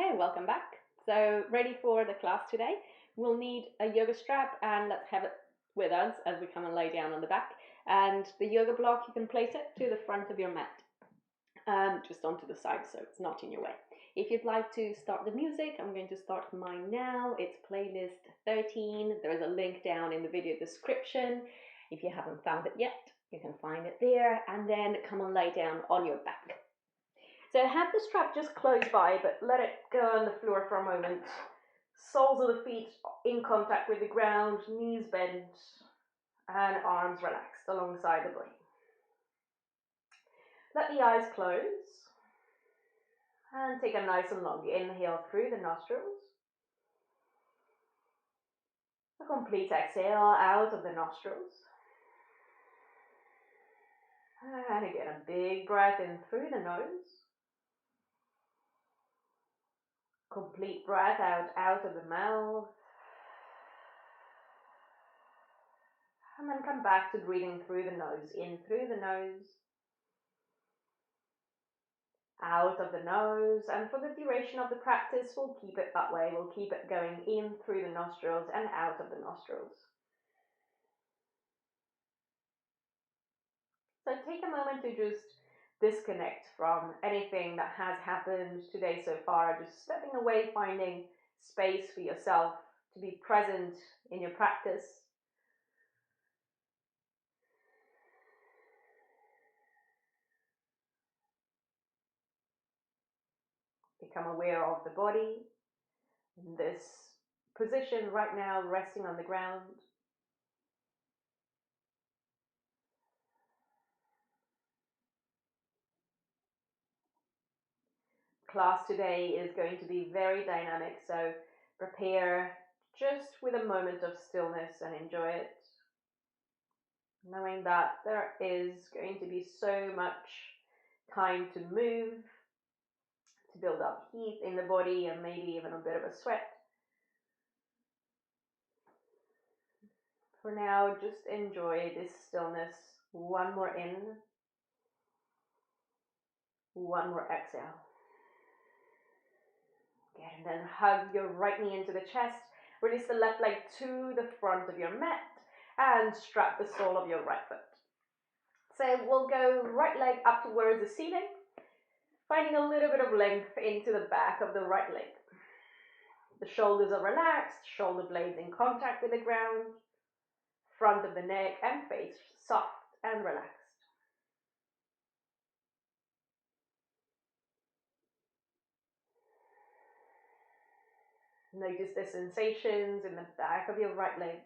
Okay, welcome back. So ready for the class today. We'll need a yoga strap and let's have it with us as we come and lay down on the back. And the yoga block, you can place it to the front of your mat, just onto the side so it's not in your way. If you'd like to start the music, I'm going to start mine now. It's playlist 13. There is a link down in the video description. If you haven't found it yet, you can find it there, and then come and lay down on your back. So have the strap just close by, but let it go on the floor for a moment. Soles of the feet in contact with the ground, knees bent, and arms relaxed alongside the body. Let the eyes close, and take a nice and long inhale through the nostrils. A complete exhale out of the nostrils. And again, a big breath in through the nose. Complete breath out of the mouth. And then come back to breathing through the nose, in through the nose, out of the nose. And for the duration of the practice, we'll keep it that way. We'll keep it going in through the nostrils and out of the nostrils. So take a moment to just disconnect from anything that has happened today so far, just stepping away, finding space for yourself to be present in your practice. Become aware of the body in this position right now, resting on the ground. Class today is going to be very dynamic, so prepare just with a moment of stillness and enjoy it, knowing that there is going to be so much time to move, to build up heat in the body and maybe even a bit of a sweat. For now, just enjoy this stillness. One more in, one more exhale. And then hug your right knee into the chest. Release the left leg to the front of your mat and strap the sole of your right foot. So we'll go right leg up towards the ceiling, finding a little bit of length into the back of the right leg. The shoulders are relaxed, shoulder blades in contact with the ground, front of the neck and face soft and relaxed. Notice the sensations in the back of your right leg.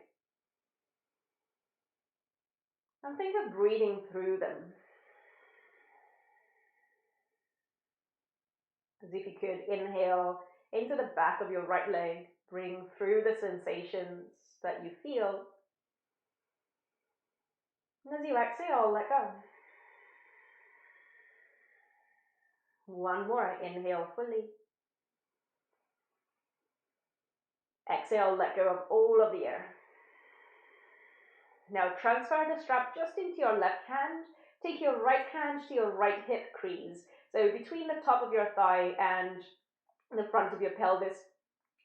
And think of breathing through them. As if you could inhale into the back of your right leg, bring through the sensations that you feel. And as you exhale, let go. One more, inhale fully. Exhale, let go of all of the air. Now transfer the strap just into your left hand. Take your right hand to your right hip crease. So between the top of your thigh and the front of your pelvis.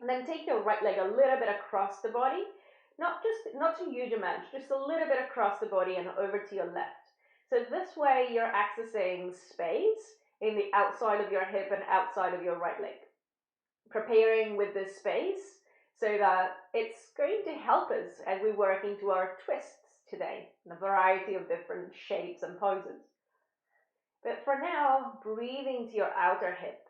And then take your right leg a little bit across the body. Not a huge amount, just a little bit across the body and over to your left. So this way you're accessing space in the outside of your hip and outside of your right leg. Preparing with this space so that it's going to help us as we work into our twists today, in a variety of different shapes and poses. But for now, breathing to your outer hip.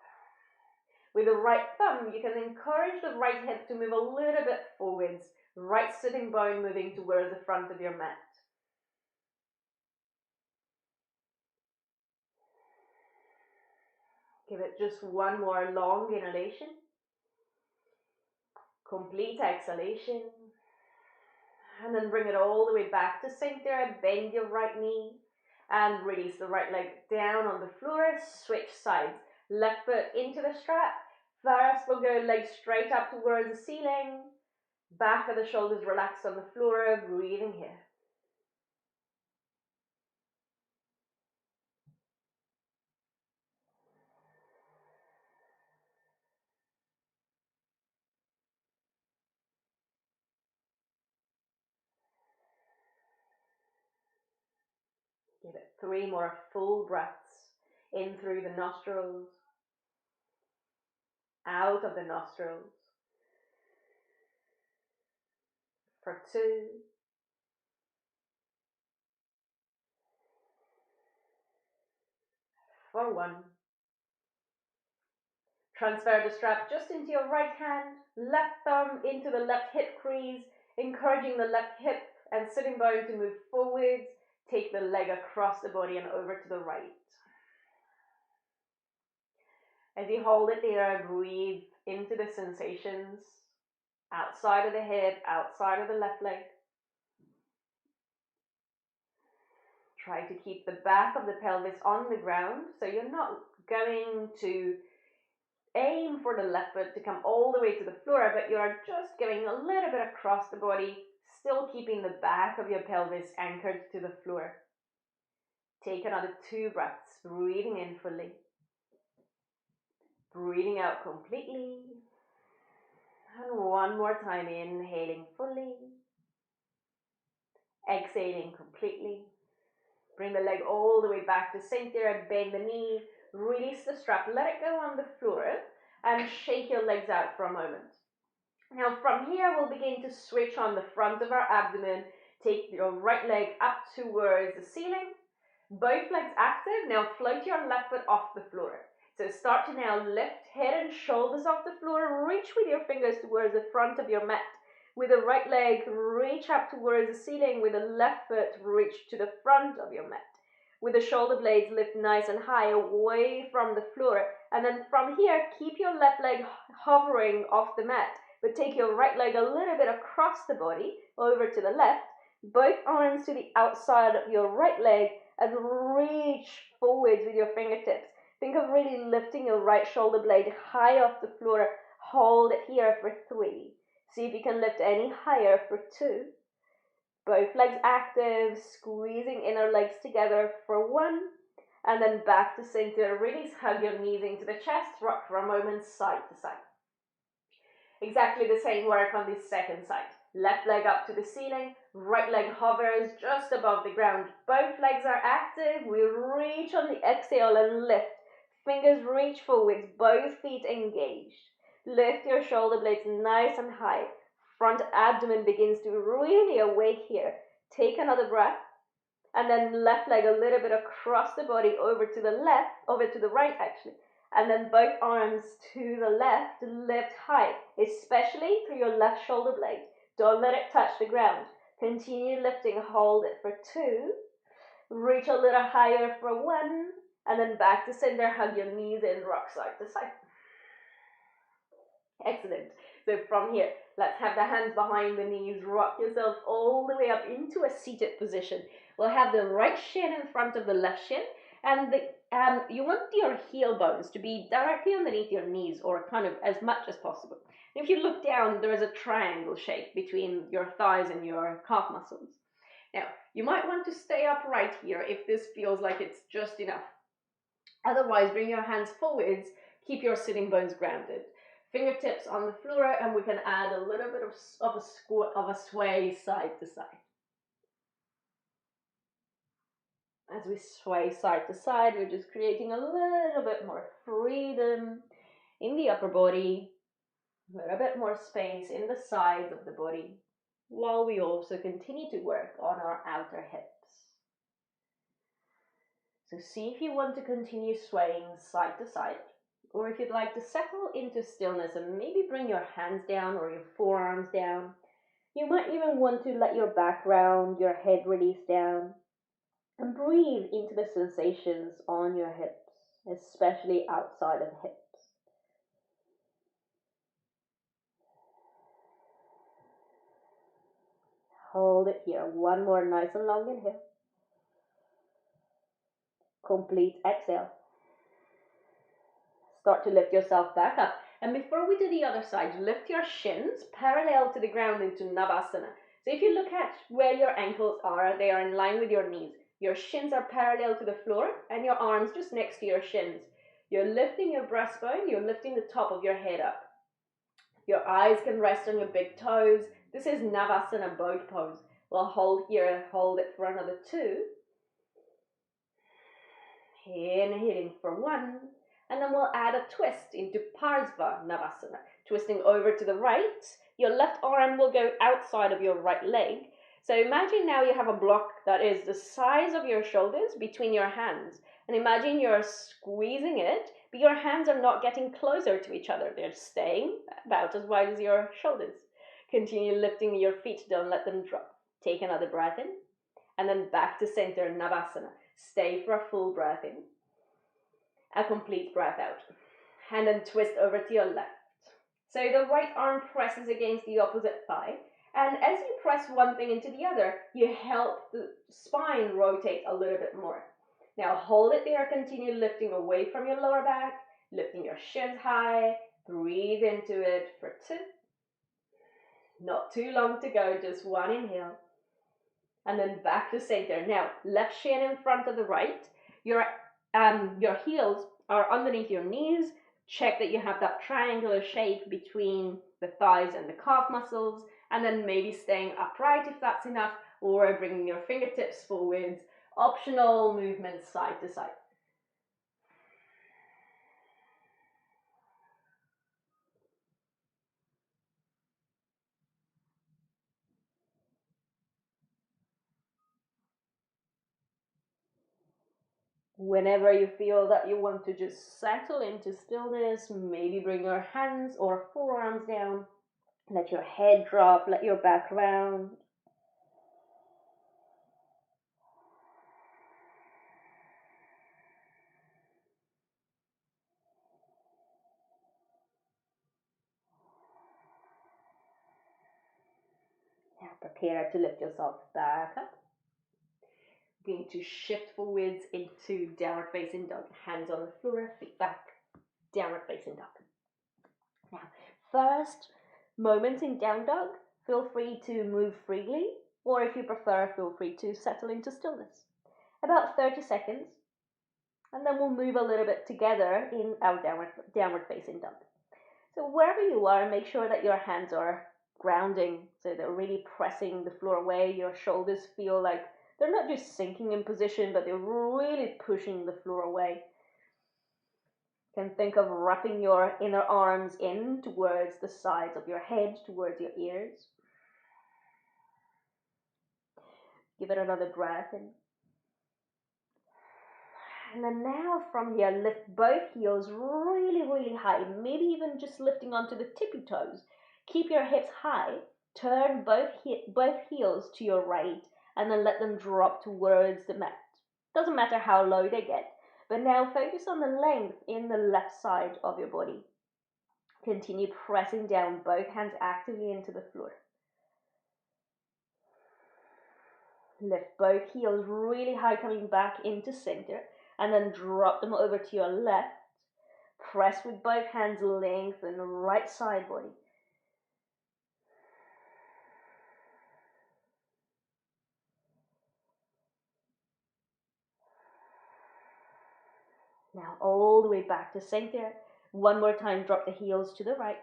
With the right thumb, you can encourage the right hip to move a little bit forwards, right sitting bone moving towards the front of your mat. Give it just one more long inhalation. Complete exhalation. And then bring it all the way back to center. Bend your right knee and release the right leg down on the floor. Switch sides. Left foot into the strap. First, we'll go legs straight up towards the ceiling. Back of the shoulders relaxed on the floor. Breathing here. Give it 3 more full breaths. In through the nostrils, out of the nostrils. For 2. For 1. Transfer the strap just into your right hand, left thumb into the left hip crease, encouraging the left hip and sitting bone to move forwards. Take the leg across the body and over to the right. As you hold it there, breathe into the sensations outside of the hip, outside of the left leg. Try to keep the back of the pelvis on the ground, so you're not going to aim for the left foot to come all the way to the floor, but you're just going a little bit across the body, still keeping the back of your pelvis anchored to the floor. Take another 2 breaths, breathing in fully. Breathing out completely. And 1 more time, inhaling fully. Exhaling completely. Bring the leg all the way back to center and bend the knee. Release the strap, let it go on the floor, and shake your legs out for a moment. Now from here, we'll begin to switch on the front of our abdomen. Take your right leg up towards the ceiling. Both legs active. Now float your left foot off the floor. So start to now lift head and shoulders off the floor. Reach with your fingers towards the front of your mat. With the right leg, reach up towards the ceiling. With the left foot, reach to the front of your mat. With the shoulder blades, lift nice and high away from the floor. And then from here, keep your left leg hovering off the mat. But take your right leg a little bit across the body, over to the left. Both arms to the outside of your right leg and reach forwards with your fingertips. Think of really lifting your right shoulder blade high off the floor. Hold it here for 3. See if you can lift any higher for 2. Both legs active, squeezing inner legs together for 1. And then back to center. Release, hug your knees into the chest. Rock for a moment, side to side. Exactly the same work on this second side. Left leg up to the ceiling, right leg hovers just above the ground. Both legs are active. We reach on the exhale and lift. Fingers reach forwards, both feet engaged. Lift your shoulder blades nice and high. Front abdomen begins to really awake here. Take another breath. And then left leg a little bit across the body, over to the left, over to the right actually. And then both arms to the left, lift high, especially through your left shoulder blade. Don't let it touch the ground. Continue lifting, hold it for 2. Reach a little higher for 1. And then back to center, hug your knees in, rock side to side. Excellent. So from here, let's have the hands behind the knees, rock yourself all the way up into a seated position. We'll have the right shin in front of the left shin, and you want your heel bones to be directly underneath your knees, or kind of as much as possible. And if you look down, there is a triangle shape between your thighs and your calf muscles. Now, you might want to stay upright here if this feels like it's just enough. Otherwise, bring your hands forwards, keep your sitting bones grounded. Fingertips on the floor, and we can add a little bit of a sway side to side. As we sway side to side, we're just creating a little bit more freedom in the upper body, a little bit more space in the sides of the body, while we also continue to work on our outer hips. So see if you want to continue swaying side to side, or if you'd like to settle into stillness and maybe bring your hands down or your forearms down. You might even want to let your back round, your head release down, and breathe into the sensations on your hips, especially outside of the hips. Hold it here. 1 more nice and long inhale. Complete exhale. Start to lift yourself back up. And before we do the other side, lift your shins parallel to the ground into Navasana. So if you look at where your ankles are, they are in line with your knees. Your shins are parallel to the floor and your arms just next to your shins. You're lifting your breastbone, you're lifting the top of your head up. Your eyes can rest on your big toes. This is Navasana boat pose. We'll hold here, hold it for another 2. Inhaling for 1, and then we'll add a twist into Parsva Navasana. Twisting over to the right, your left arm will go outside of your right leg. So imagine now you have a block that is the size of your shoulders between your hands. And imagine you're squeezing it, but your hands are not getting closer to each other. They're staying about as wide as your shoulders. Continue lifting your feet, don't let them drop. Take another breath in, and then back to center, Navasana. Stay for a full breath in, a complete breath out, and then twist over to your left. So the right arm presses against the opposite thigh, and as you press one thing into the other, you help the spine rotate a little bit more. Now hold it there, continue lifting away from your lower back, lifting your shins high, breathe into it for 2. Not too long to go, just 1 inhale. And then back to center. Now, left shin in front of the right. Your heels are underneath your knees. Check that you have that triangular shape between the thighs and the calf muscles. And then maybe staying upright if that's enough, or bringing your fingertips forwards. Optional movements side to side. Whenever you feel that you want to just settle into stillness, maybe bring your hands or forearms down. Let your head drop, let your back round. Now prepare to lift yourself back up. Going to shift forwards into downward facing dog. Hands on the floor, feet back, downward facing dog. Now, first moment in down dog, feel free to move freely, or if you prefer, feel free to settle into stillness. About 30 seconds, and then we'll move a little bit together in our downward facing dog. So wherever you are, make sure that your hands are grounding, so they're really pressing the floor away. Your shoulders feel like they're not just sinking in position, but they're really pushing the floor away. You can think of wrapping your inner arms in towards the sides of your head, towards your ears. Give it another breath in. And then now from here, lift both heels really, really high, maybe even just lifting onto the tippy toes. Keep your hips high, turn both heels to your right, and then let them drop towards the mat. Doesn't matter how low they get, but now focus on the length in the left side of your body. Continue pressing down, both hands actively into the floor. Lift both heels really high, coming back into center, and then drop them over to your left. Press with both hands, lengthen the right side body. Now all the way back to center. One more time, drop the heels to the right.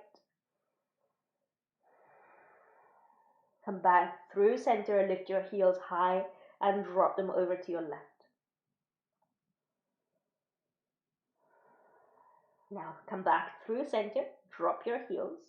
Come back through center, lift your heels high and drop them over to your left. Now come back through center, drop your heels.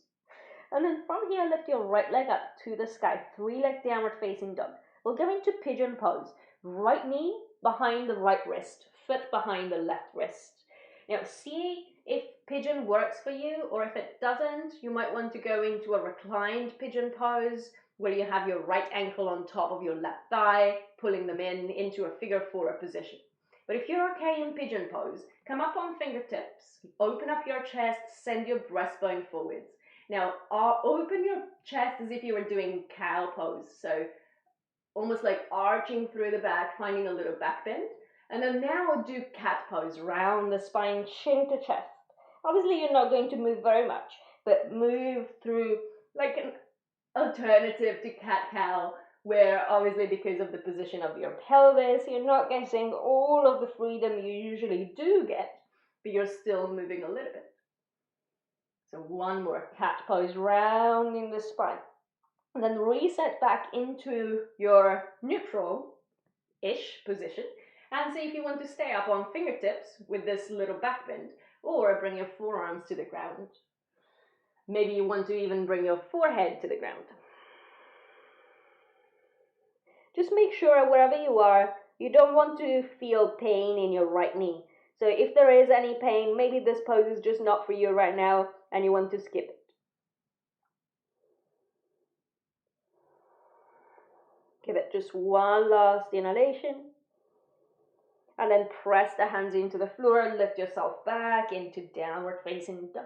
And then from here, lift your right leg up to the sky, 3-leg downward facing dog. We'll go into Pigeon Pose. Right knee behind the right wrist, foot behind the left wrist. Now see if pigeon works for you, or if it doesn't, you might want to go into a reclined pigeon pose where you have your right ankle on top of your left thigh, pulling them into a figure 4 position. But if you're okay in pigeon pose, come up on fingertips, open up your chest, send your breastbone forwards. Now, open your chest as if you were doing cow pose, so almost like arching through the back, finding a little back bend. And then now we'll do cat pose, round the spine, chin to chest. Obviously, you're not going to move very much, but move through like an alternative to cat-cow, where obviously because of the position of your pelvis, you're not getting all of the freedom you usually do get, but you're still moving a little bit. So one more, cat pose, rounding the spine. And then reset back into your neutral-ish position. And see if you want to stay up on fingertips with this little back bend, or bring your forearms to the ground. Maybe you want to even bring your forehead to the ground. Just make sure wherever you are, you don't want to feel pain in your right knee. So if there is any pain, maybe this pose is just not for you right now and you want to skip it. Give it just one last inhalation. And then press the hands into the floor and lift yourself back into downward facing dog.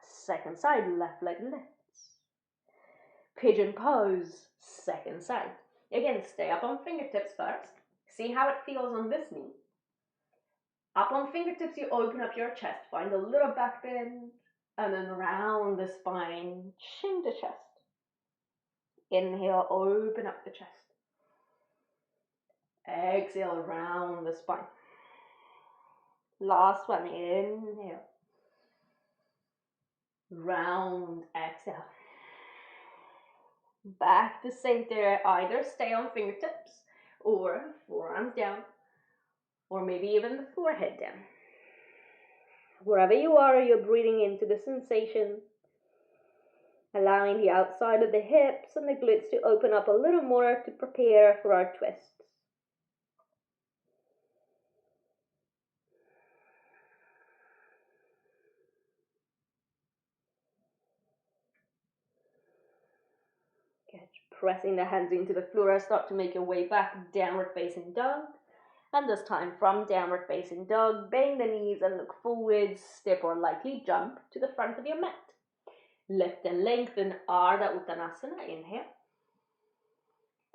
Second side, left leg lifts. Pigeon pose, second side. Again, stay up on fingertips first. See how it feels on this knee. Up on fingertips, you open up your chest. Find a little back bend. And then round the spine, chin to chest. Inhale, open up the chest. Exhale, round the spine. Last one, inhale. Round, exhale. Back to center, either stay on fingertips or forearms down, or maybe even the forehead down. Wherever you are, you're breathing into the sensation, allowing the outside of the hips and the glutes to open up a little more to prepare for our twists. Good. Pressing the hands into the floor, start to make your way back, downward facing dog. And this time from downward facing dog, bend the knees and look forwards, step or lightly jump to the front of your mat. Lift and lengthen Ardha Uttanasana, inhale.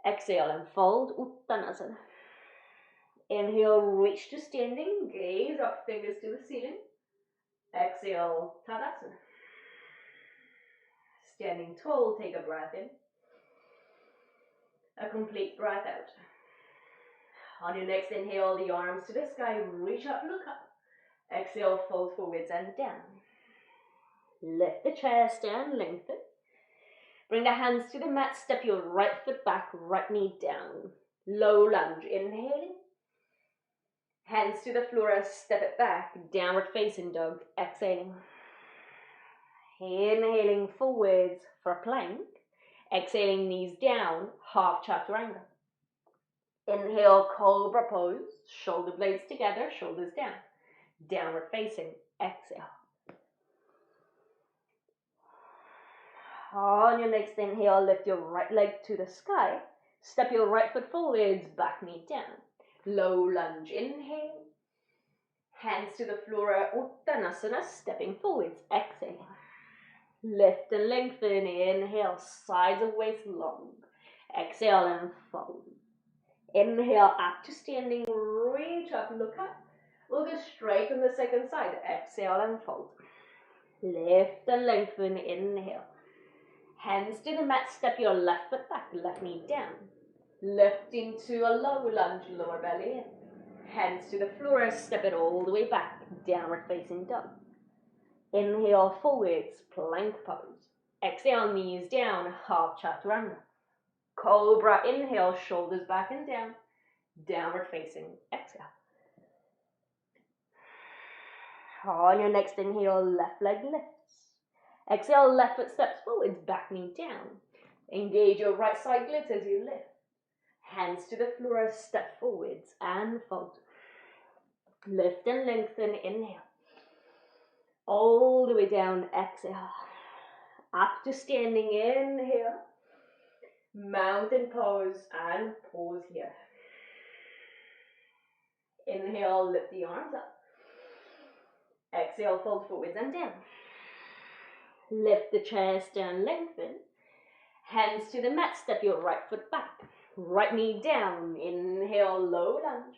Exhale and fold, Uttanasan. Inhale, reach to standing, gaze up, fingers to the ceiling. Exhale, Tadasana. Standing tall, take a breath in. A complete breath out. On your next inhale, the arms to the sky, reach up, look up. Exhale, fold forwards and down. Lift the chest and lengthen. Bring the hands to the mat, step your right foot back, right knee down. Low lunge, inhaling. Hands to the floor, step it back, downward facing dog, exhaling. Inhaling forwards for plank. Exhaling, knees down, half chaturanga. Inhale, cobra pose, shoulder blades together, shoulders down. Downward facing, exhale. On your next inhale, lift your right leg to the sky. Step your right foot forwards, back knee down. Low lunge, inhale. Hands to the floor, Uttanasana, stepping forwards, exhaling. Lift and lengthen, inhale, sides of waist long. Exhale and fold. Inhale, up to standing, reach up, look up. We'll go straight on the second side. Exhale and fold. Lift and lengthen, inhale. Hands to the mat, step your left foot back, left knee down. Lift into a low lunge, lower belly in. Hands to the floor, step it all the way back, downward facing dog. Inhale forwards, plank pose. Exhale, knees down, half chaturanga. Cobra, inhale, shoulders back and down. Downward facing, exhale. On your next inhale, left leg lifts. Exhale, left foot steps forwards, back knee down. Engage your right side glutes as you lift. Hands to the floor, step forwards and fold. Lift and lengthen, inhale. All the way down, exhale. Up to standing, inhale. Mountain pose and pause here. Inhale, lift the arms up. Exhale, fold forwards and down. Lift the chest and lengthen. Hands to the mat, step your right foot back. Right knee down, inhale, low lunge.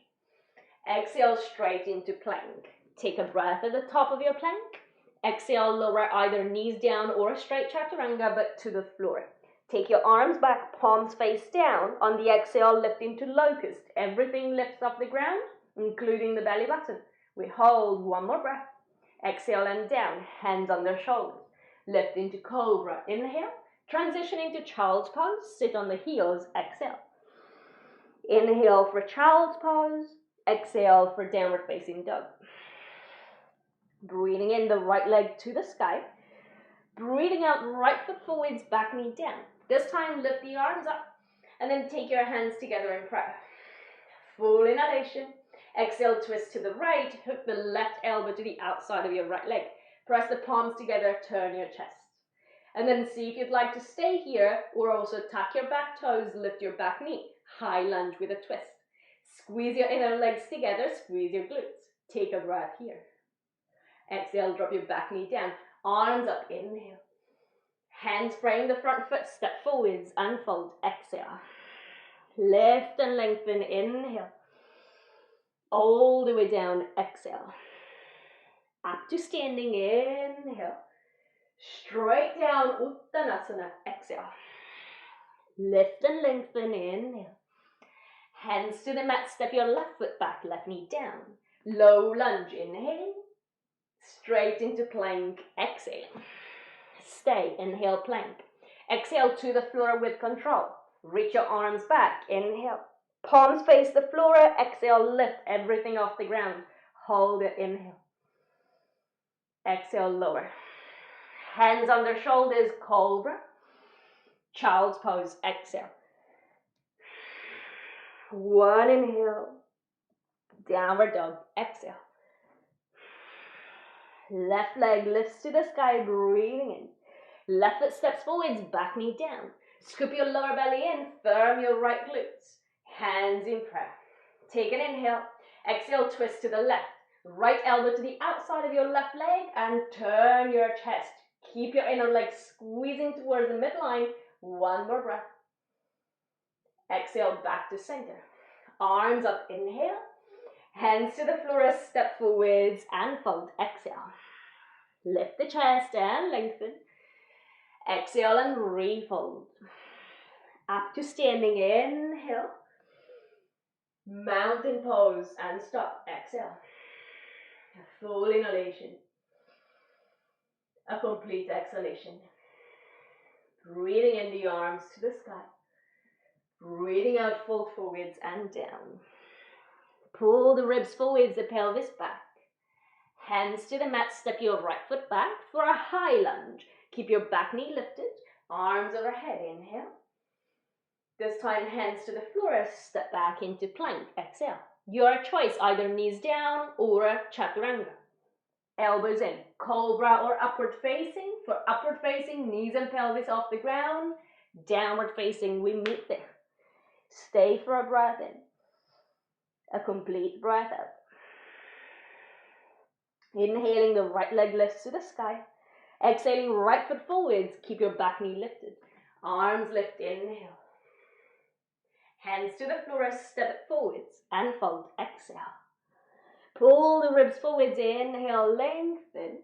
Exhale, straight into plank. Take a breath at the top of your plank. Exhale, lower either knees down or a straight chaturanga, but to the floor. Take your arms back, palms face down. On the exhale, lift into locust. Everything lifts off the ground, including the belly button. We hold one more breath. Exhale and down, hands on their shoulders. Lift into cobra, inhale. Transition into child's pose, sit on the heels, exhale. Inhale for child's pose. Exhale for downward facing dog. Breathing in the right leg to the sky. Breathing out, right foot forwards, back knee down. This time lift the arms up and then take your hands together in prayer. Full inhalation. Exhale, twist to the right. Hook the left elbow to the outside of your right leg. Press the palms together, turn your chest. And then see if you'd like to stay here or also tuck your back toes, lift your back knee. High lunge with a twist. Squeeze your inner legs together, squeeze your glutes. Take a breath here. Exhale, drop your back knee down. Arms up, inhale. Hands frame the front foot, step forwards, unfold, exhale. Lift and lengthen, inhale. All the way down, exhale. Up to standing, inhale. Straight down, Uttanasan, exhale. Lift and lengthen, inhale. Hands to the mat, step your left foot back, left knee down. Low lunge, inhale. Straight into plank, exhale. Stay, inhale, plank. Exhale to the floor with control. Reach your arms back, inhale. Palms face the floor, exhale, lift everything off the ground. Hold it, inhale. Exhale, lower. Hands under shoulders, cobra. Child's pose, exhale. One inhale. Downward dog, exhale. Left leg lifts to the sky, breathing in. Left foot steps forwards, back knee down. Scoop your lower belly in, firm your right glutes. Hands in prayer. Take an inhale. Exhale, twist to the left. Right elbow to the outside of your left leg and turn your chest. Keep your inner leg squeezing towards the midline. One more breath. Exhale, back to center. Arms up, inhale. Hands to the floor, step forwards and fold. Exhale. Lift the chest and lengthen. Exhale and refold. Up to standing, inhale. Mountain pose and stop. Exhale. A full inhalation. A complete exhalation. Breathing in the arms to the sky. Breathing out, fold forwards and down. Pull the ribs forwards, the pelvis back. Hands to the mat, step your right foot back for a high lunge. Keep your back knee lifted, arms overhead, inhale. This time, hands to the floor, step back into plank, exhale. Your choice, either knees down or a chaturanga. Elbows in, cobra or upward facing. For upward facing, knees and pelvis off the ground. Downward facing, we meet there. Stay for a breath in. A complete breath out. Inhaling, the right leg lifts to the sky. Exhaling, right foot forwards. Keep your back knee lifted. Arms lift, inhale. Hands to the floor, step it forwards and fold, exhale. Pull the ribs forwards, inhale, lengthen.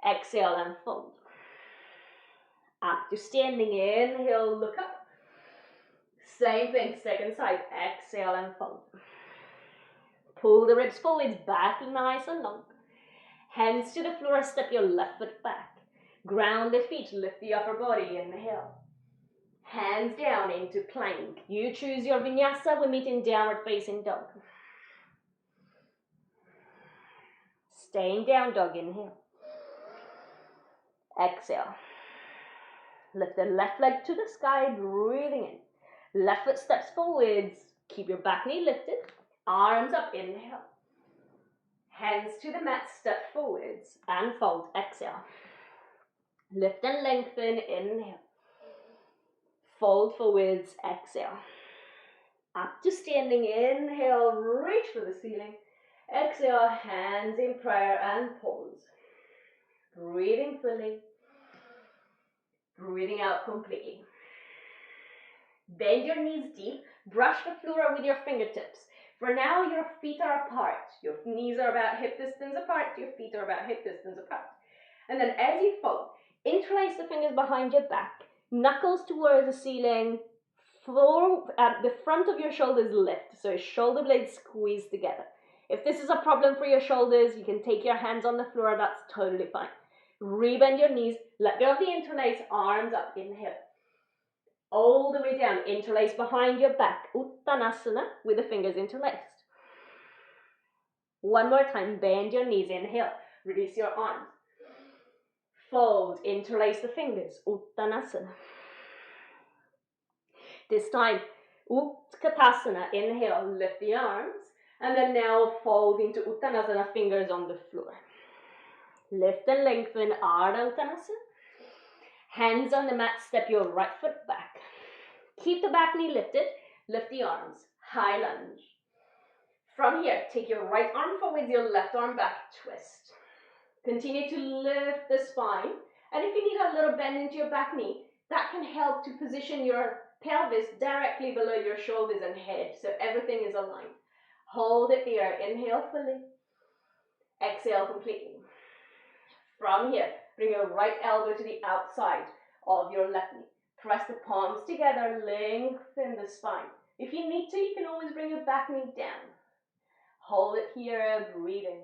Exhale and fold. Up to standing, inhale, look up. Same thing, second side, exhale and fold. Pull the ribs forwards, back nice and long. Hands to the floor, step your left foot back. Ground the feet, lift the upper body, inhale. Hands down into plank. You choose your vinyasa, we meet in downward facing dog. Staying down dog, inhale. Exhale. Lift the left leg to the sky, breathing in. Left foot steps forwards. Keep your back knee lifted. Arms up, inhale. Hands to the mat, step forwards and fold, exhale. Lift and lengthen, inhale. Fold forwards, exhale. Up to standing, inhale, reach for the ceiling. Exhale, hands in prayer and pause. Breathing fully. Breathing out completely. Bend your knees deep. Brush the floor with your fingertips. For now, your feet are apart. Your knees are about hip distance apart. Your feet are about hip distance apart. And then as you fold, interlace the fingers behind your back. Knuckles towards the ceiling. At the front of your shoulders lift. So shoulder blades squeeze together. If this is a problem for your shoulders, you can take your hands on the floor. That's totally fine. Rebend your knees. Let go of the interlace. Arms up. Inhale. All the way down, interlace behind your back, Uttanasana, with the fingers interlaced. One more time, bend your knees, inhale, release your arms. Fold, interlace the fingers, Uttanasana. This time, Utkatasana, inhale, lift the arms, and then now fold into Uttanasana, fingers on the floor. Lift and lengthen, Ardha Uttanasana. Hands on the mat, step your right foot back. Keep the back knee lifted, lift the arms, high lunge. From here, take your right arm forwards, your left arm back, twist. Continue to lift the spine, and if you need a little bend into your back knee, that can help to position your pelvis directly below your shoulders and head, so everything is aligned. Hold it there, inhale fully, exhale completely. From here, bring your right elbow to the outside of your left knee. Press the palms together, lengthen the spine. If you need to, you can always bring your back knee down. Hold it here, breathing.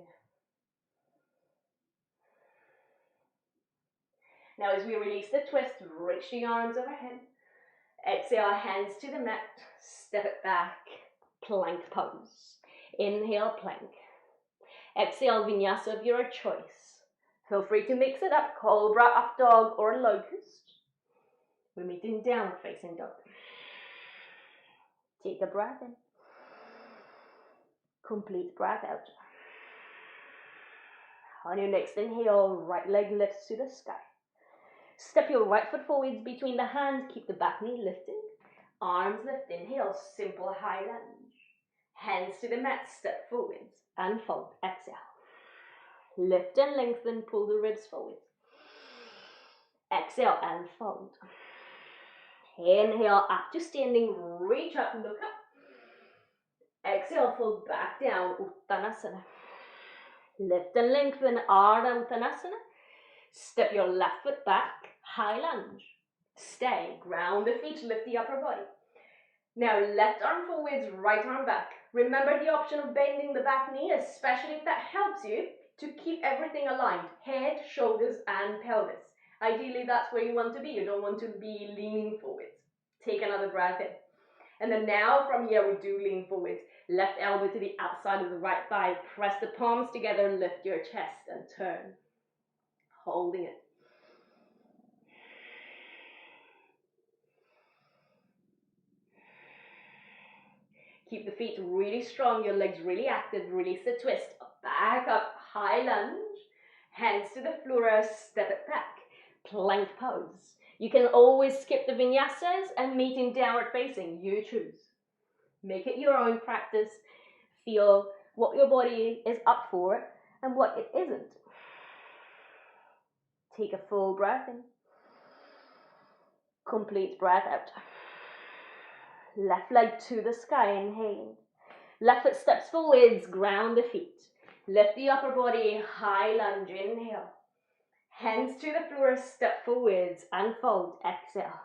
Now as we release the twist, reach the arms overhead. Exhale, hands to the mat, step it back, plank pose. Inhale, plank. Exhale, vinyasa of your choice. Feel free to mix it up, cobra, up dog, or locust. We're meeting downward facing dog. Take a breath in. Complete breath out. On your next inhale, right leg lifts to the sky. Step your right foot forwards between the hands, keep the back knee lifted. Arms lift, inhale, simple high lunge. Hands to the mat, step forwards and fold, exhale. Lift and lengthen, pull the ribs forward. Exhale and fold. Inhale, up to standing, reach up, look up. Exhale, fold back down, Uttanasana. Lift and lengthen, Ardha Uttanasana. Step your left foot back, high lunge. Stay, ground the feet, lift the upper body. Now left arm forwards, right arm back. Remember the option of bending the back knee, especially if that helps you to keep everything aligned. Head, shoulders, and pelvis. Ideally, that's where you want to be. You don't want to be leaning forwards. Take another breath in. And then now from here, we do lean forwards. Left elbow to the outside of the right thigh. Press the palms together, lift your chest and turn. Holding it. Keep the feet really strong, your legs really active. Release the twist. Back up, high lunge. Hands to the floor, step it back. Plank pose. You can always skip the vinyasas and meet in downward facing. You choose. Make it your own practice. Feel what your body is up for and what it isn't. Take a full breath in. Complete breath out. Left leg to the sky, inhaling. Left foot steps forwards, ground the feet. Lift the upper body, high lunge, inhale. Hands to the floor, step forwards and fold, exhale.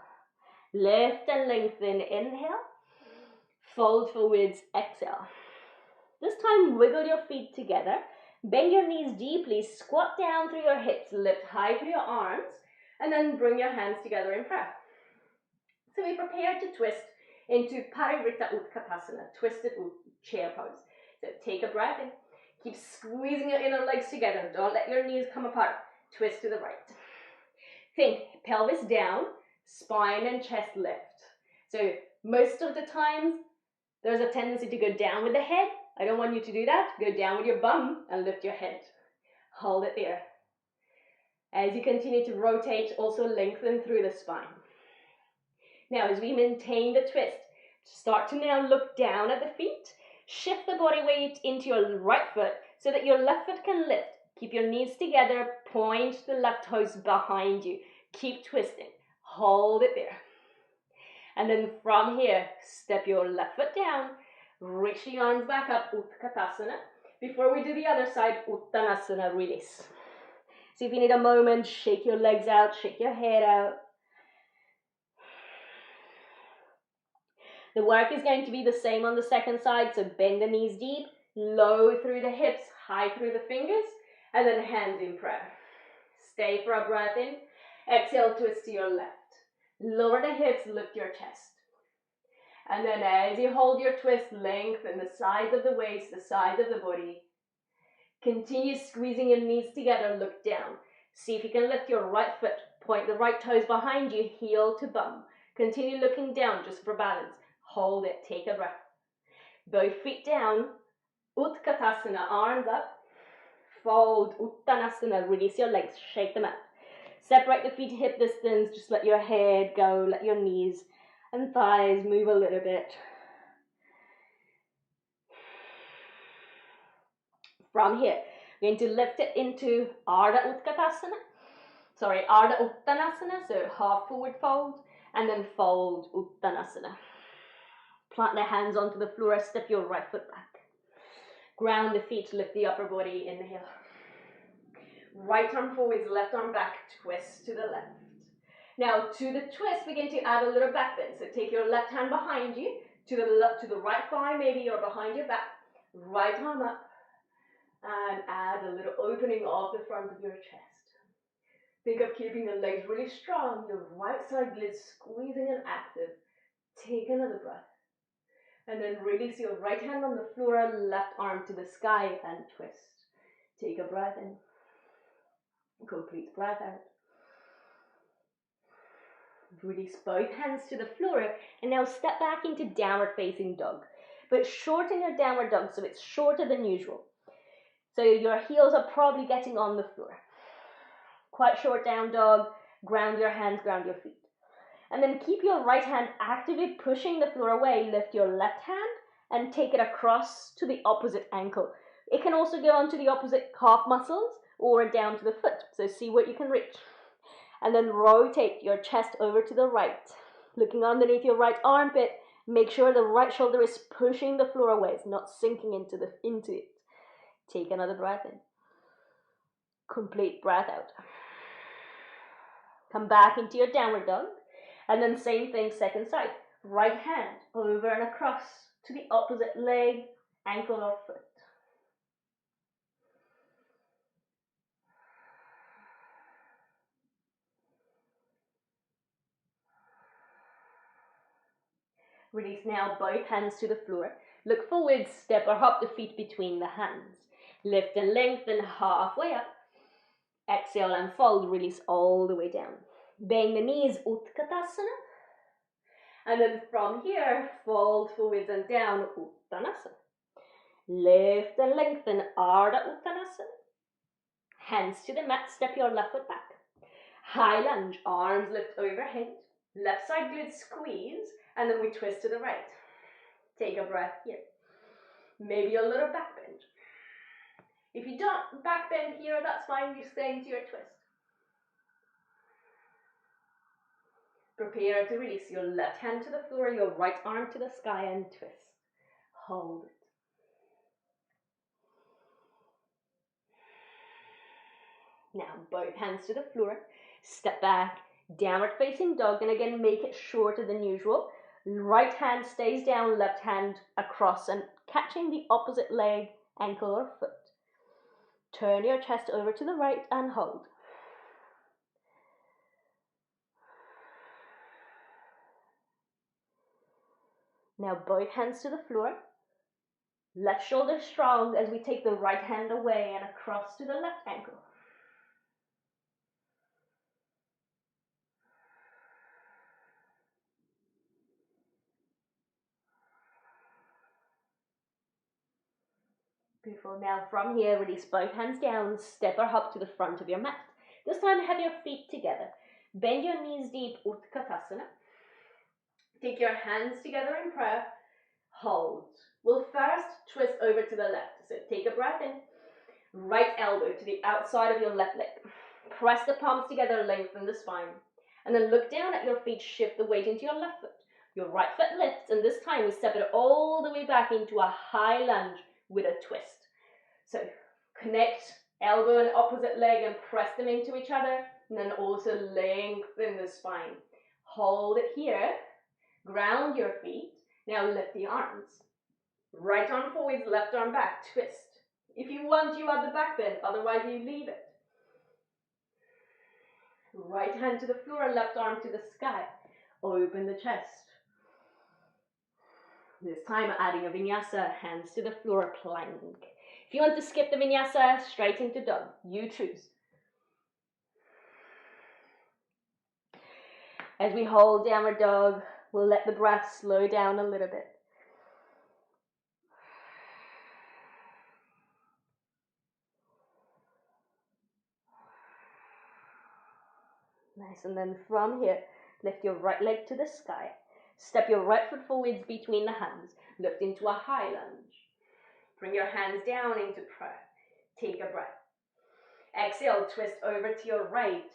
Lift and lengthen, inhale. Fold forwards, exhale. This time, wiggle your feet together. Bend your knees deeply, squat down through your hips, lift high through your arms, and then bring your hands together in prayer. So we prepare to twist into Parivrtta Utkatasana, twisted chair pose. So take a breath in. Keep squeezing your inner legs together. Don't let your knees come apart. Twist to the right. Think pelvis down, spine and chest lift. So most of the times, there's a tendency to go down with the head. I don't want you to do that. Go down with your bum and lift your head. Hold it there. As you continue to rotate, also lengthen through the spine. Now, as we maintain the twist, start to now look down at the feet. Shift the body weight into your right foot so that your left foot can lift. Keep your knees together. Point the left toes behind you. Keep twisting. Hold it there. And then from here, step your left foot down. Reach the arms back up, Utkatasana. Before we do the other side, Uttanasana, release. So if you need a moment, shake your legs out, shake your head out. The work is going to be the same on the second side, so bend the knees deep, low through the hips, high through the fingers, and then hands in prayer. Stay for a breath in. Exhale, twist to your left. Lower the hips, lift your chest. And then as you hold your twist, lengthen the sides of the waist, the sides of the body. Continue squeezing your knees together, look down. See if you can lift your right foot, point the right toes behind you, heel to bum. Continue looking down just for balance. Hold it, take a breath. Both feet down, Uttanasan, arms up. Fold, Uttanasan, release your legs, shake them out. Separate the feet hip distance, just let your head go, let your knees and thighs move a little bit. From here, we're going to lift it into Ardha Uttanasana. Ardha Uttanasana, so half forward fold, and then fold Uttanasana. Plant the hands onto the floor, step your right foot back. Ground the feet, lift the upper body, inhale. Right arm forwards, left arm back, twist to the left. Now to the twist, begin to add a little back bend. So take your left hand behind you, to the right thigh maybe, or behind your back. Right arm up, and add a little opening of the front of your chest. Think of keeping the legs really strong, your right side glutes squeezing and active. Take another breath. And then release your right hand on the floor, left arm to the sky and twist. Take a breath in. Complete breath out. Release both hands to the floor and now step back into downward facing dog. But shorten your downward dog so it's shorter than usual. So your heels are probably getting on the floor. Quite short down dog, ground your hands, ground your feet. And then keep your right hand actively pushing the floor away, lift your left hand and take it across to the opposite ankle. It can also go onto the opposite calf muscles or down to the foot, so see what you can reach. And then rotate your chest over to the right, looking underneath your right armpit. Make sure the right shoulder is pushing the floor away, it's not sinking into it. Take another breath in. Complete breath out. Come back into your downward dog. And then same thing, second side. Right hand over and across to the opposite leg, ankle or foot. Release now both hands to the floor. Look forward, step or hop the feet between the hands. Lift and lengthen halfway up. Exhale and fold, release all the way down. Bend the knees, Uttanasana. And then from here, fold forwards and down, Uttanasan. Lift and lengthen, Ardha Uttanasan. Hands to the mat, step your left foot back. High lunge, arms lift overhead. Left side glutes squeeze, and then we twist to the right. Take a breath here. Maybe a little back bend. If you don't back bend here, that's fine, you stay into your twist. Prepare to release your left hand to the floor, your right arm to the sky and twist. Hold it. Now both hands to the floor, step back, downward facing dog, and again make it shorter than usual. Right hand stays down, left hand across and catching the opposite leg, ankle or foot. Turn your chest over to the right and hold. Now both hands to the floor. Left shoulder strong as we take the right hand away and across to the left ankle. Beautiful. Now from here, release both hands down, step or hop to the front of your mat. This time have your feet together. Bend your knees deep, Uttanasana. Take your hands together in prayer. Hold. We'll first twist over to the left. So take a breath in. Right elbow to the outside of your left leg. Press the palms together, lengthen the spine. And then look down at your feet, shift the weight into your left foot. Your right foot lifts, and this time we step it all the way back into a high lunge with a twist. So connect elbow and opposite leg and press them into each other, and then also lengthen the spine. Hold it here. Ground your feet. Now lift the arms. Right arm forwards, left arm back, twist. If you want, you add the back bend, otherwise you leave it. Right hand to the floor, left arm to the sky. Open the chest. This time adding a vinyasa, hands to the floor, plank. If you want to skip the vinyasa, straight into dog, you choose. As we hold downward dog, we'll let the breath slow down a little bit. Nice, and then from here, lift your right leg to the sky. Step your right foot forwards between the hands. Lift into a high lunge. Bring your hands down into prayer. Take a breath. Exhale, twist over to your right.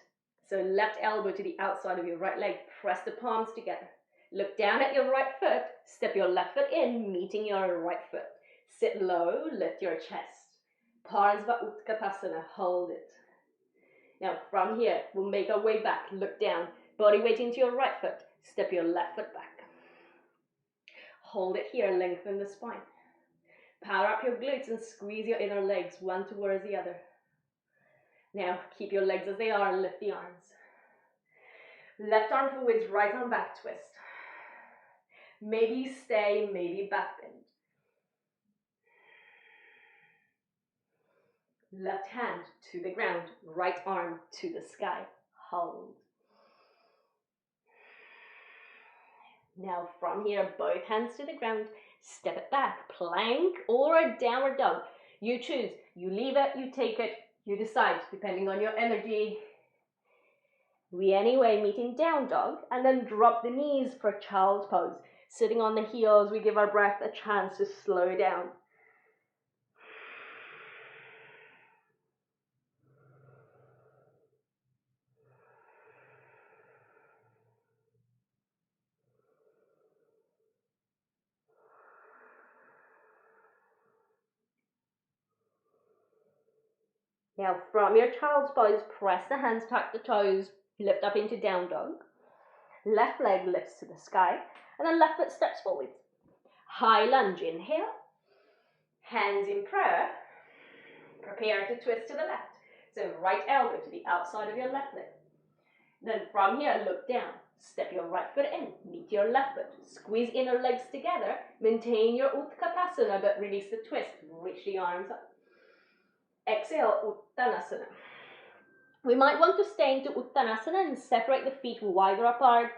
So left elbow to the outside of your right leg. Press the palms together. Look down at your right foot. Step your left foot in, meeting your right foot. Sit low, lift your chest. Parsva Uttanasan, hold it. Now from here, we'll make our way back. Look down, body weight into your right foot. Step your left foot back. Hold it here, lengthen the spine. Power up your glutes and squeeze your inner legs, one towards the other. Now keep your legs as they are, lift the arms. Left arm forwards, right arm back twist. Maybe stay, maybe back bend. Left hand to the ground, right arm to the sky. Hold. Now from here, both hands to the ground, step it back, plank or a downward dog. You choose, you leave it, you take it, you decide, depending on your energy. We anyway meeting down dog, and then drop the knees for child's pose. Sitting on the heels, we give our breath a chance to slow down. Now from your child's pose, press the hands, tuck the toes, lift up into down dog. Left leg lifts to the sky, and then left foot steps forward. High lunge, inhale. Hands in prayer. Prepare to twist to the left. So right elbow to the outside of your left leg. Then from here, look down. Step your right foot in, meet your left foot. Squeeze inner legs together. Maintain your Uttanasan, but release the twist. Reach the arms up. Exhale, Uttanasan. We might want to stay into Uttanasan and separate the feet wider apart.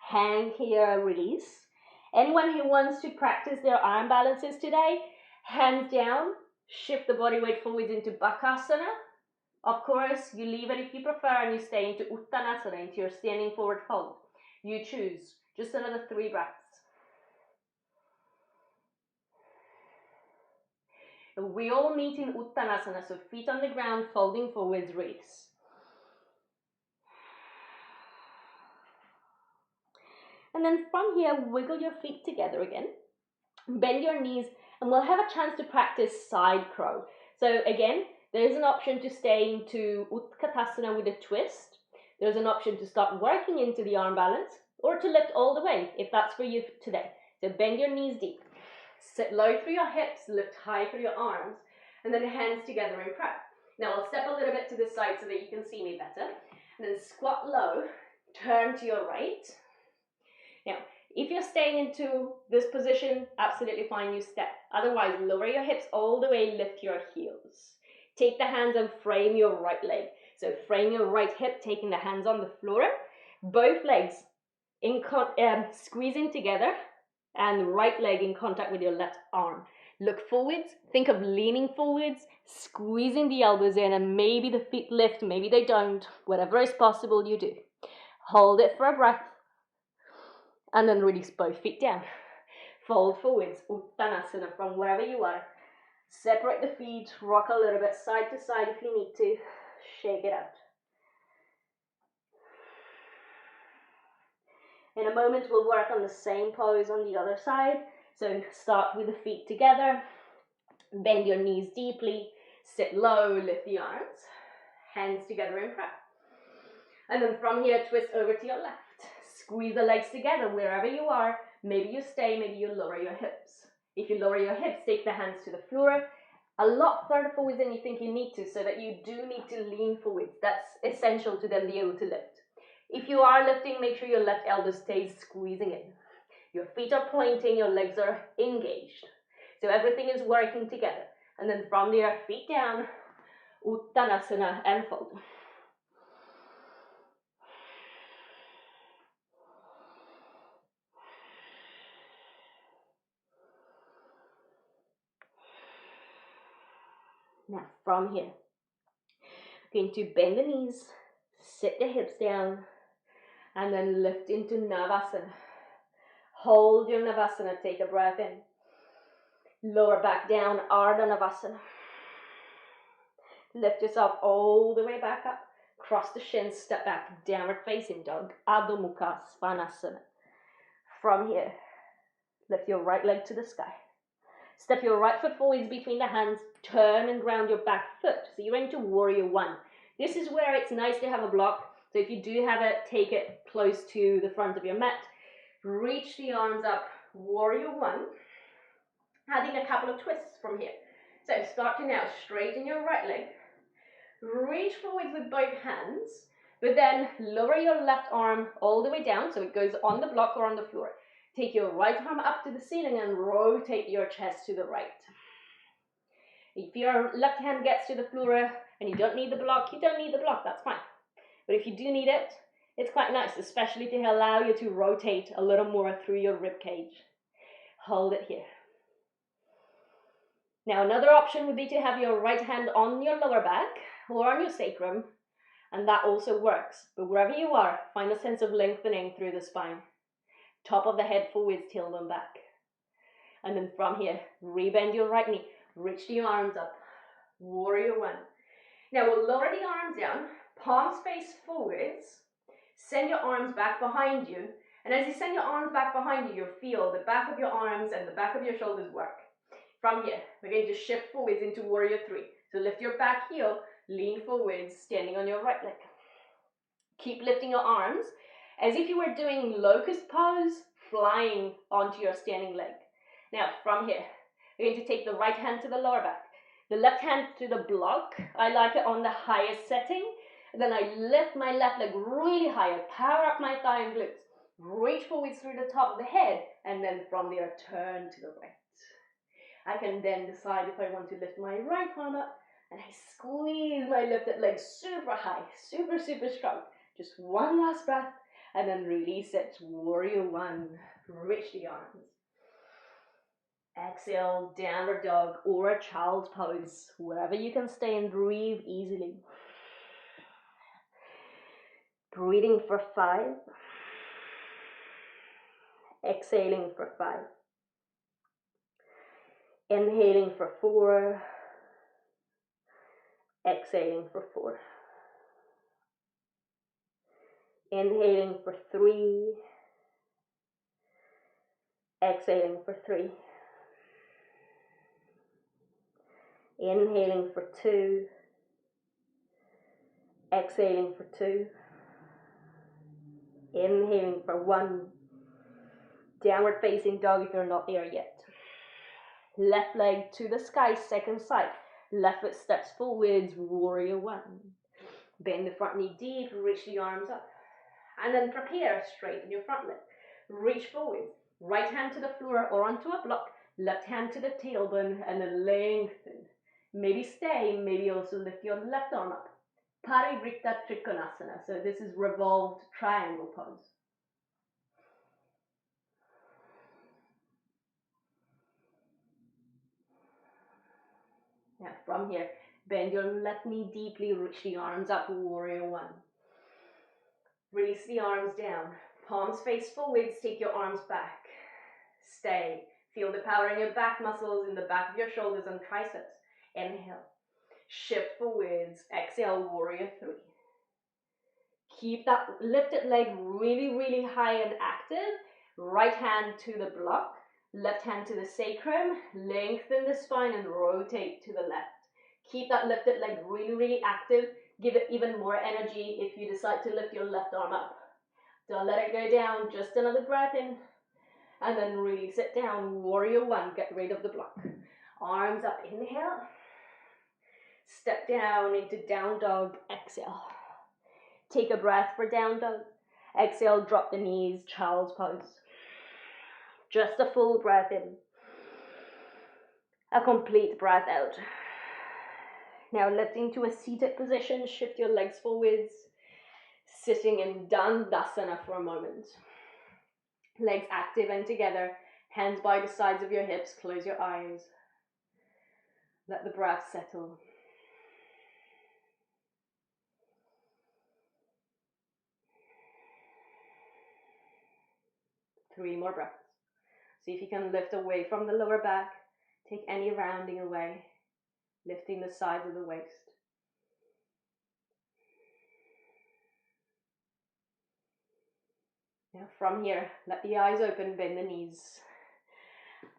Hang here, release. Anyone who wants to practice their arm balances today, hands down, shift the body weight forwards into Bakasana. Of course, you leave it if you prefer and you stay into Uttanasana, into your standing forward fold. You choose. Just another 3 breaths. We all meet in Uttanasana, so feet on the ground, folding forwards, release. And then from here, wiggle your feet together again. Bend your knees, and we'll have a chance to practice side crow. So again, there's an option to stay into Utkatasana with a twist. There's an option to start working into the arm balance, or to lift all the way, if that's for you today. So bend your knees deep. Sit low through your hips, lift high through your arms, and then hands together in prayer. Now I'll step a little bit to the side so that you can see me better. And then squat low, turn to your right. Now, if you're staying into this position, absolutely fine, you step. Otherwise, lower your hips all the way, lift your heels. Take the hands and frame your right leg. So frame your right hip, taking the hands on the floor. Both legs squeezing together, and right leg in contact with your left arm. Look forwards, think of leaning forwards, squeezing the elbows in, and maybe the feet lift, maybe they don't. Whatever is possible, you do. Hold it for a breath. And then release both feet down. Fold forwards, Uttanasana from wherever you are. Separate the feet, rock a little bit side to side if you need to. Shake it out. In a moment, we'll work on the same pose on the other side. So start with the feet together. Bend your knees deeply. Sit low, lift the arms. Hands together in prayer. And then from here, twist over to your left. Squeeze the legs together wherever you are. Maybe you stay, maybe you lower your hips. If you lower your hips, take the hands to the floor. A lot further forwards than you think you need to, so that you do need to lean forwards. That's essential to then be able to lift. If you are lifting, make sure your left elbow stays squeezing in. Your feet are pointing, your legs are engaged. So everything is working together. And then from there, feet down, Uttanasana, and fold. Now from here, going to bend the knees, sit the hips down, and then lift into Navasana. Hold your Navasana, take a breath in. Lower back down, Ardha Navasana. Lift yourself all the way back up. Cross the shins, step back, downward facing dog, Adho Mukha Svanasana. From here, lift your right leg to the sky. Step your right foot forwards between the hands, turn and ground your back foot. So you're into Warrior One. This is where it's nice to have a block. So if you do have it, take it close to the front of your mat. Reach the arms up, Warrior One. Adding a couple of twists from here. So start to now straighten your right leg. Reach forwards with both hands, but then lower your left arm all the way down so it goes on the block or on the floor. Take your right arm up to the ceiling and rotate your chest to the right. If your left hand gets to the floor and you don't need the block, that's fine. But if you do need it, it's quite nice, especially to allow you to rotate a little more through your rib cage. Hold it here. Now another option would be to have your right hand on your lower back or on your sacrum, and that also works. But wherever you are, find a sense of lengthening through the spine. Top of the head forwards, tailbone back. And then from here, rebend your right knee, reach the arms up, Warrior One. Now we'll lower the arms down, palms face forwards, send your arms back behind you, and as you send your arms back behind you, you'll feel the back of your arms and the back of your shoulders work. From here, we're going to shift forwards into Warrior Three. So lift your back heel, lean forwards, standing on your right leg. Keep lifting your arms as if you were doing locust pose, flying onto your standing leg. Now, from here, we're going to take the right hand to the lower back, the left hand to the block. I like it on the highest setting. And then I lift my left leg really high, I power up my thigh and glutes, reach forwards through the top of the head, and then from there, turn to the right. I can then decide if I want to lift my right arm up, and I squeeze my lifted leg super high, super, super strong. Just one last breath, and then release it. Warrior One, reach the arms. Exhale, downward dog or a child's pose. Wherever you can stay and breathe easily. Breathing for 5. Exhaling for 5. Inhaling for 4. Exhaling for 4. Inhaling for 3. Exhaling for 3. Inhaling for 2. Exhaling for 2. Inhaling for 1. Downward facing dog if you're not there yet. Left leg to the sky, second side. Left foot steps forwards, Warrior One. Bend the front knee deep, reach the arms up. And then prepare, straighten your front leg. Reach forward, right hand to the floor or onto a block. Left hand to the tailbone and then lengthen. Maybe stay, maybe also lift your left arm up. Parivrtta Trikonasana. So this is revolved triangle pose. Now from here, bend your left knee deeply, reach the arms up, Warrior One. Release the arms down, palms face forwards, take your arms back. Stay, feel the power in your back muscles, in the back of your shoulders and triceps. Inhale, shift forwards, exhale, Warrior Three. Keep that lifted leg really, really high and active. Right hand to the block. Left hand to the sacrum, lengthen the spine and rotate to the left. Keep that lifted leg really, really active. Give it even more energy if you decide to lift your left arm up. Don't let it go down, just another breath in. And then release it down, Warrior One, get rid of the block. Arms up, inhale. Step down into down dog, exhale. Take a breath for down dog. Exhale, drop the knees, child's pose. Just a full breath in. A complete breath out. Now lifting to a seated position, shift your legs forwards, sitting in Dandasana for a moment. Legs active and together, hands by the sides of your hips, close your eyes. Let the breath settle. Three more breaths. See if you can lift away from the lower back, take any rounding away, lifting the sides of the waist. Now from here, let the eyes open, bend the knees.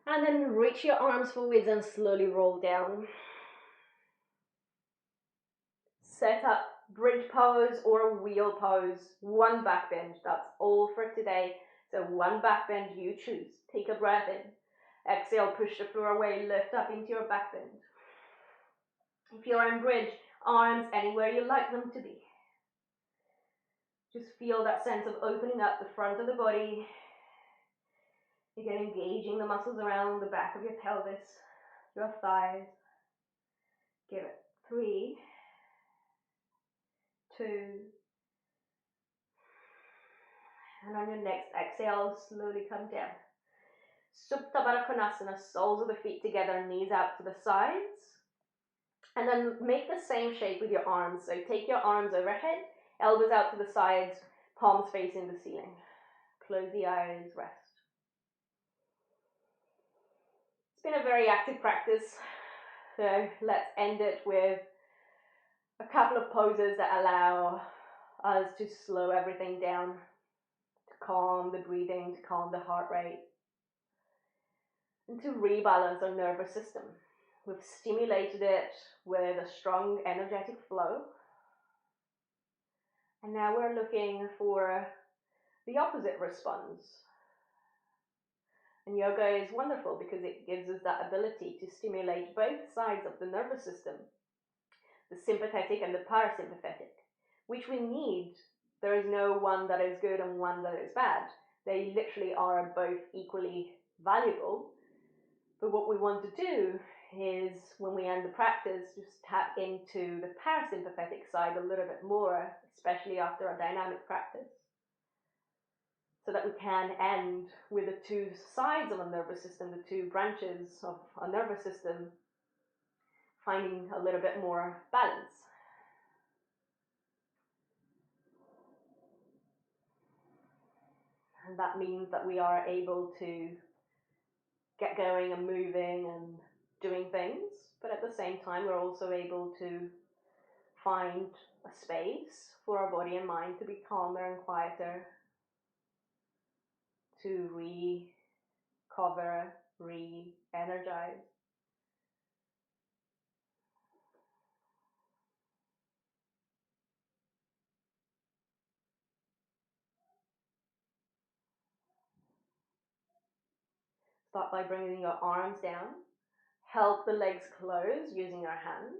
And then reach your arms forwards and slowly roll down. Set up bridge pose or a wheel pose. One back bend, that's all for today. So one back bend you choose. Take a breath in. Exhale, push the floor away, lift up into your back bend. If you're in bridge, arms anywhere you like them to be. Just feel that sense of opening up the front of the body. Again, engaging the muscles around the back of your pelvis, your thighs. Give it 3, 2, and on your next exhale, slowly come down. Supta Baddha Konasana, soles of the feet together, knees out to the sides. And then make the same shape with your arms. So take your arms overhead, elbows out to the sides, palms facing the ceiling. Close the eyes, rest. It's been a very active practice. So let's end it with a couple of poses that allow us to slow everything down, to calm the breathing, to calm the heart rate, and to rebalance our nervous system. We've stimulated it with a strong energetic flow. And now we're looking for the opposite response. And yoga is wonderful because it gives us that ability to stimulate both sides of the nervous system, the sympathetic and the parasympathetic, which we need. There is no one that is good and one that is bad. They literally are both equally valuable. But what we want to do is, when we end the practice, just tap into the parasympathetic side a little bit more, especially after a dynamic practice, so that we can end with the two sides of a nervous system, the two branches of a nervous system, finding a little bit more balance. And that means that we are able to get going and moving and doing things, but at the same time we're also able to find a space for our body and mind to be calmer and quieter, to recover, re-energize. Start by bringing your arms down. Help the legs close using your hands.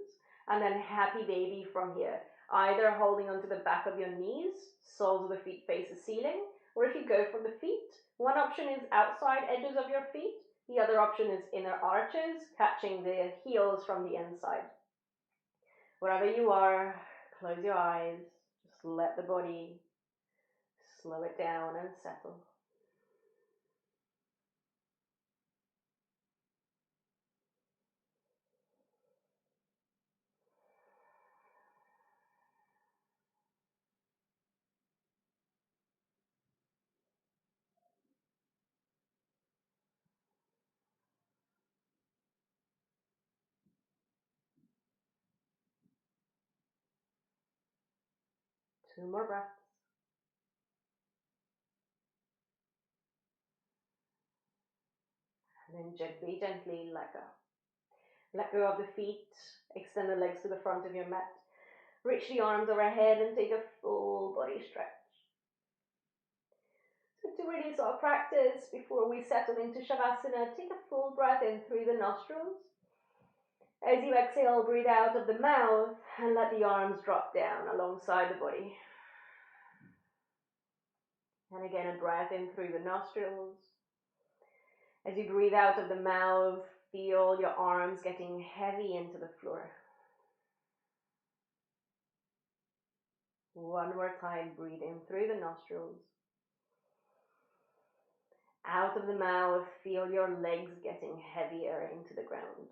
And then happy baby from here. Either holding onto the back of your knees, soles of the feet face the ceiling, or if you go for the feet, one option is outside edges of your feet. The other option is inner arches, catching the heels from the inside. Wherever you are, close your eyes. Just let the body slow it down and settle. Two more breaths. And then gently, gently let go. Let go of the feet. Extend the legs to the front of your mat. Reach the arms overhead and take a full body stretch. So to release our practice, before we settle into Shavasana, take a full breath in through the nostrils. As you exhale, breathe out of the mouth and let the arms drop down alongside the body. And again, a breath in through the nostrils. As you breathe out of the mouth, feel your arms getting heavy into the floor. One more time, breathe in through the nostrils. Out of the mouth, feel your legs getting heavier into the ground.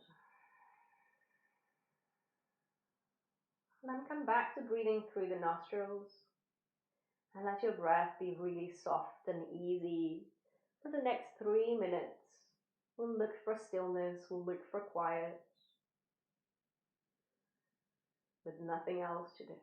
And then come back to breathing through the nostrils. And let your breath be really soft and easy. For the next 3 minutes, we'll look for stillness, we'll look for quiet, with nothing else to do.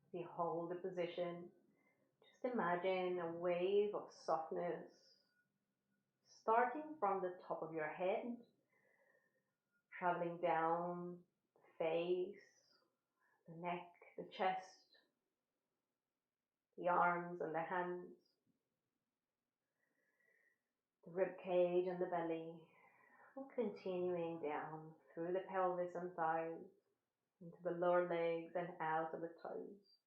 As you hold the position, just imagine a wave of softness starting from the top of your head, traveling down the face, the neck, the chest, the arms and the hands, the rib cage and the belly, and continuing down through the pelvis and thighs, into the lower legs and out of the toes.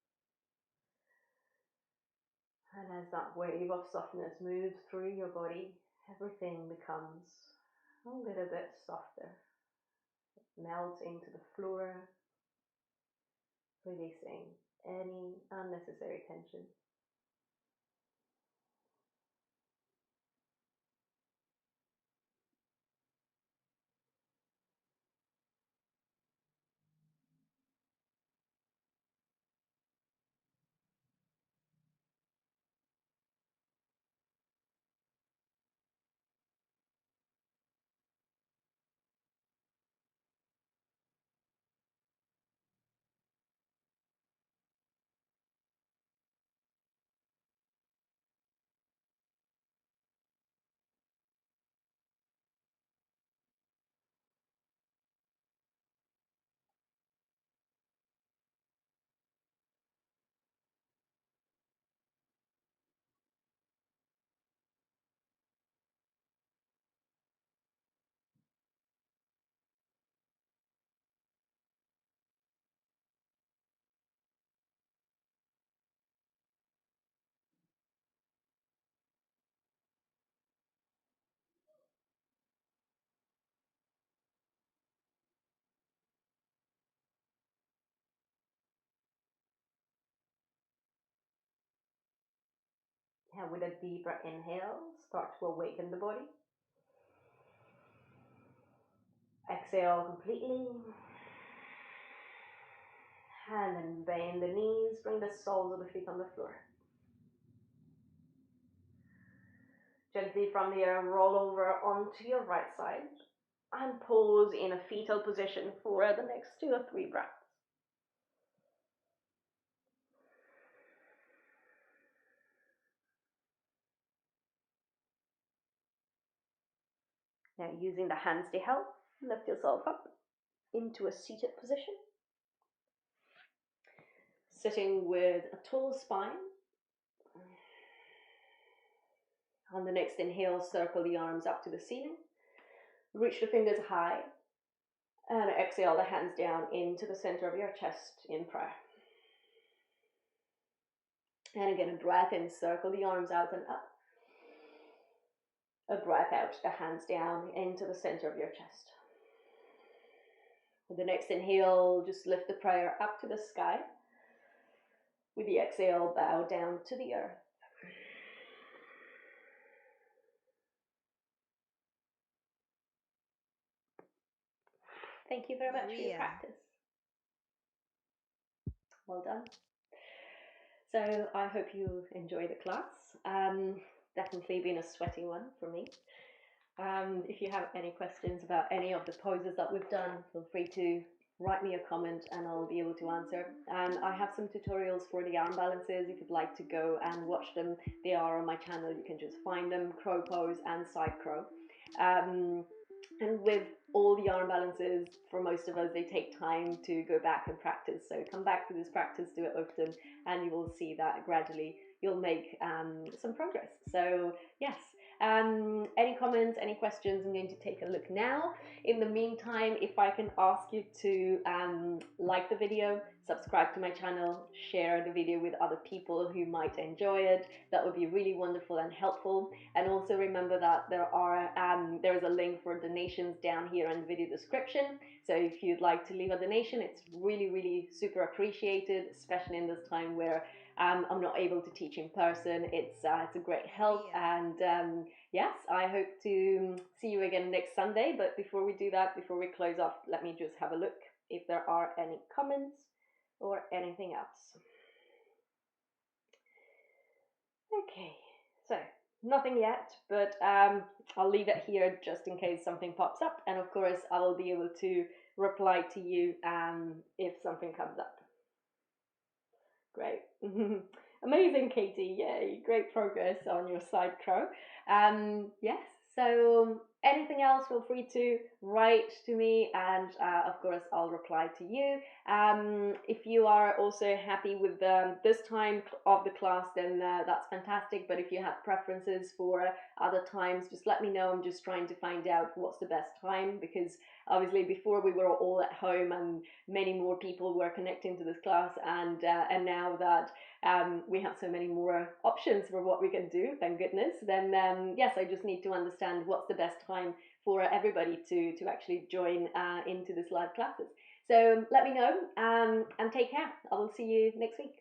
And as that wave of softness moves through your body, everything becomes a little bit softer. It melts into the floor, releasing any unnecessary tension. And with a deeper inhale, start to awaken the body. Exhale completely. And then bend the knees, bring the soles of the feet on the floor. Gently from here, roll over onto your right side and pause in a fetal position for the next 2 or 3 breaths. Now, using the hands to help, lift yourself up into a seated position. Sitting with a tall spine. On the next inhale, circle the arms up to the ceiling. Reach the fingers high. And exhale the hands down into the center of your chest in prayer. And again, a breath in, circle the arms out and up. A breath out, the hands down into the center of your chest. With the next inhale, just lift the prayer up to the sky. With the exhale, bow down to the earth. Thank you very much for your practice. Well done. So I hope you enjoy the class. Definitely been a sweaty one for me. If you have any questions about any of the poses that we've done, feel free to write me a comment and I'll be able to answer. And I have some tutorials for the arm balances if you'd like to go and watch them. They are on my channel. You can just find them, crow pose and side crow. And with all the arm balances, for most of us, they take time to go back and practice. So come back to this practice, do it often, and you will see that gradually you'll make some progress. So yes, any comments, any questions? I'm going to take a look now. In the meantime, if I can ask you to like the video, subscribe to my channel, share the video with other people who might enjoy it, that would be really wonderful and helpful. And also remember that there is a link for donations down here in the video description. So if you'd like to leave a donation, it's really super appreciated, especially in this time where I'm not able to teach in person. It's a great help. And yes, I hope to see you again next Sunday. But before we do that, before we close off, let me just have a look if there are any comments or anything else. Okay, so nothing yet, but I'll leave it here just in case something pops up. And of course, I will be able to reply to you if something comes up. Great. Amazing, Katie. Yay, great progress on your side crow. Yes, so anything else, feel free to write to me, and of course I'll reply to you. If you are also happy with this time of the class, then that's fantastic. But if you have preferences for other times, just let me know. I'm just trying to find out what's the best time, because obviously before we were all at home and many more people were connecting to this class, and now that we have so many more options for what we can do, thank goodness, then yes, I just need to understand what's the best time for everybody to actually join into this live classes. So let me know, and take care. I will see you next week.